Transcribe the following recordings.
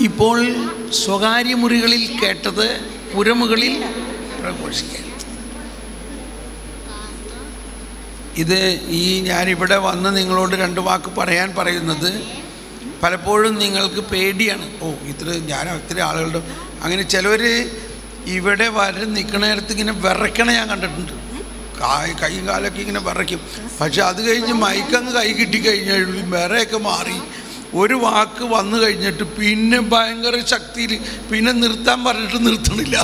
ഇപ്പോൾ സ്വകാര്യ മുറികളിൽ കേട്ടത് പുരമുകളിൽ പ്രഘോഷിക്കുക. ഇത് ഞാനിവിടെ വന്ന് നിങ്ങളോട് 2 വാക്ക് പറയാൻ പറയുന്നത് പലപ്പോഴും നിങ്ങൾക്ക് പേടിയാണ്. ഞാൻ ഒത്തിരി ആളുകളുടെ അങ്ങനെ ചിലവർ ഇവിടെ നിൽക്കണേടത്ത് ഇങ്ങനെ വിറയ്ക്കണ ഞാൻ കണ്ടിട്ടുണ്ട്. കൈയും കാലൊക്കെ ഇങ്ങനെ വിറയ്ക്കും. പക്ഷെ അത് കഴിഞ്ഞ് മൈക്കങ്ങ് കൈ കിട്ടിക്കഴിഞ്ഞാൽ വിറയൊക്കെ മാറി ഒരു വാക്ക് വന്നു കഴിഞ്ഞിട്ട് പിന്നെ ഭയങ്കര ശക്തിയിൽ പിന്നെ നിർത്താൻ പറഞ്ഞിട്ട് നിർത്തണില്ല.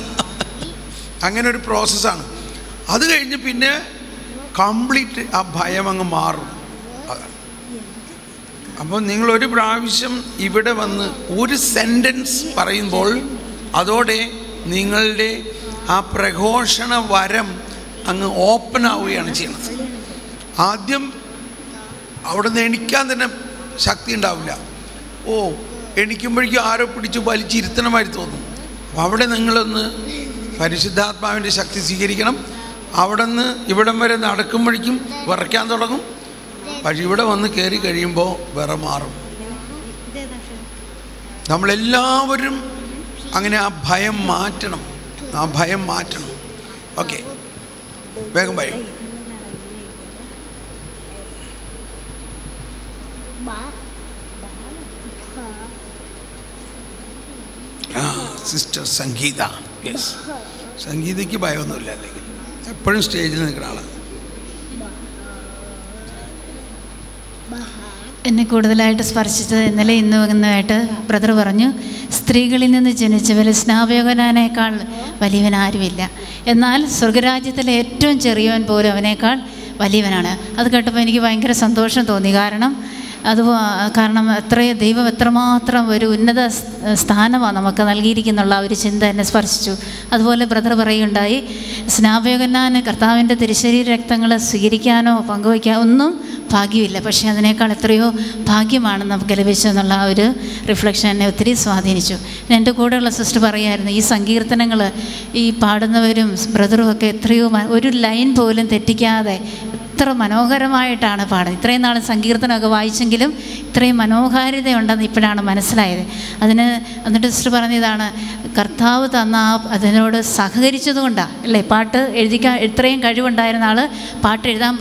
അങ്ങനെ ഒരു പ്രോസസ്സാണ്. അത് കഴിഞ്ഞ് പിന്നെ കംപ്ലീറ്റ് ആ ഭയം അങ്ങ് മാറും. അതാണ്. അപ്പോൾ നിങ്ങളൊരു പ്രാവശ്യം ഇവിടെ വന്ന് ഒരു സെൻറ്റൻസ് പറയുമ്പോൾ അതോടെ നിങ്ങളുടെ ആ പ്രഘോഷണ വരം അങ്ങ് ഓപ്പൺ ആവുകയാണ് ചെയ്യുന്നത്. ആദ്യം അവിടെ നിന്ന് എണിക്കാൻ തന്നെ ശക്തി ഉണ്ടാവില്ല. എണിക്കുമ്പോഴേക്കും ആരോ പിടിച്ച് വലിച്ചിരുത്തണമായിട്ട് തോന്നും. അപ്പോൾ അവിടെ നിങ്ങളൊന്ന് പരിശുദ്ധാത്മാവിൻ്റെ ശക്തി സ്വീകരിക്കണം. അവിടെ നിന്ന് ഇവിടം വരെ നടക്കുമ്പോഴേക്കും വിറയ്ക്കാൻ തുടങ്ങും. പക്ഷെ ഇവിടെ വന്ന് കയറി കഴിയുമ്പോൾ വിറ മാറും. നമ്മളെല്ലാവരും അങ്ങനെ ആ ഭയം മാറ്റണം. ഓക്കെ, വേഗം പറയും. സിസ്റ്റർ സംഗീത. യെസ്, സംഗീതയ്ക്ക് ഭയമൊന്നുമില്ല. അല്ലെങ്കിൽ എപ്പോഴും സ്റ്റേജിൽ നിൽക്കുന്ന ആളാണ്. എന്നെ കൂടുതലായിട്ട് സ്പർശിച്ചത് ഇന്നലെ ഇന്നുമായിട്ട് ബ്രദർ പറഞ്ഞു, സ്ത്രീകളിൽ നിന്ന് ജനിച്ചവർ സ്നാപയോഹന്നാനേക്കാൾ വലിയവൻ ആരുമില്ല, എന്നാൽ സ്വർഗരാജ്യത്തിലെ ഏറ്റവും ചെറിയവൻ പോലും അവനേക്കാൾ വലിയവനാണ്. അത് കേട്ടപ്പോൾ എനിക്ക് ഭയങ്കര സന്തോഷം തോന്നി. കാരണം ദൈവം എത്രമാത്രം ഒരു ഉന്നത സ്ഥാനമാണ് നമുക്ക് നൽകിയിരിക്കുന്നുള്ള ഒരു ചിന്ത എന്നെ സ്പർശിച്ചു. അതുപോലെ ബ്രദർ പറയുകയുണ്ടായി, സ്നാപയോഹന്നാന് കർത്താവിൻ്റെ തിരുശരീര രക്തങ്ങൾ സ്വീകരിക്കാനോ പങ്കുവയ്ക്കാനോ ഒന്നും ഭാഗ്യമില്ല, പക്ഷേ അതിനേക്കാൾ എത്രയോ ഭാഗ്യമാണ് നമുക്ക് ലഭിച്ചതെന്നുള്ള ആ ഒരു റിഫ്ലക്ഷൻ എന്നെ ഒത്തിരി സ്വാധീനിച്ചു. എൻ്റെ കൂടെയുള്ള സിസ്റ്റർ പറയായിരുന്നു, ഈ സങ്കീർത്തനങ്ങൾ ഈ പാടുന്നവരും ബ്രദറും ഒക്കെ എത്രയോ ഒരു ലൈൻ പോലും തെറ്റിക്കാതെ എത്ര മനോഹരമായിട്ടാണ് പാടുന്നത്. ഇത്രയും നാൾ സങ്കീർത്തനമൊക്കെ വായിച്ചെങ്കിലും ഇത്രയും മനോഹാരിതയുണ്ടെന്ന് ഇപ്പോഴാണ് മനസ്സിലായത്. എന്നിട്ട് സിസ്റ്റർ പറഞ്ഞതാണ്, കർത്താവ് തന്ന അതിനോട് സഹകരിച്ചതുകൊണ്ടാണ് അല്ലേ പാട്ട് ഇത്രയും കഴിവുണ്ടായിരുന്ന ആൾ പാട്ട് എഴുതാൻ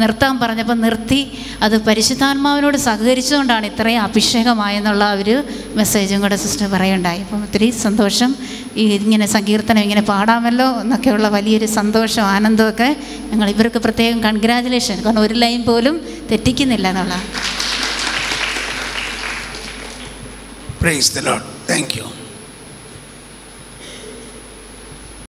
നിർത്താൻ പറഞ്ഞപ്പോൾ നിർത്തി. അത് പരിശുദ്ധാത്മാവിനോട് സഹകരിച്ചതുകൊണ്ടാണ് ഇത്രയും അഭിഷേകമായെന്നുള്ള ഒരു മെസ്സേജും കൂടെ സിസ്റ്റർ പറയുണ്ടായി. അപ്പം ഒത്തിരി സന്തോഷം. ഇങ്ങനെ സങ്കീർത്തനം ഇങ്ങനെ പാടാമല്ലോ എന്നൊക്കെയുള്ള വലിയൊരു സന്തോഷം ആനന്ദമൊക്കെ ഞങ്ങൾ ഇവർക്ക് പ്രത്യേകം കൺഗ്രാജുലേഷൻ. കാരണം ഒരു ലൈൻ പോലും തെറ്റിക്കുന്നില്ല എന്നുള്ള. Praise the Lord. Thank you.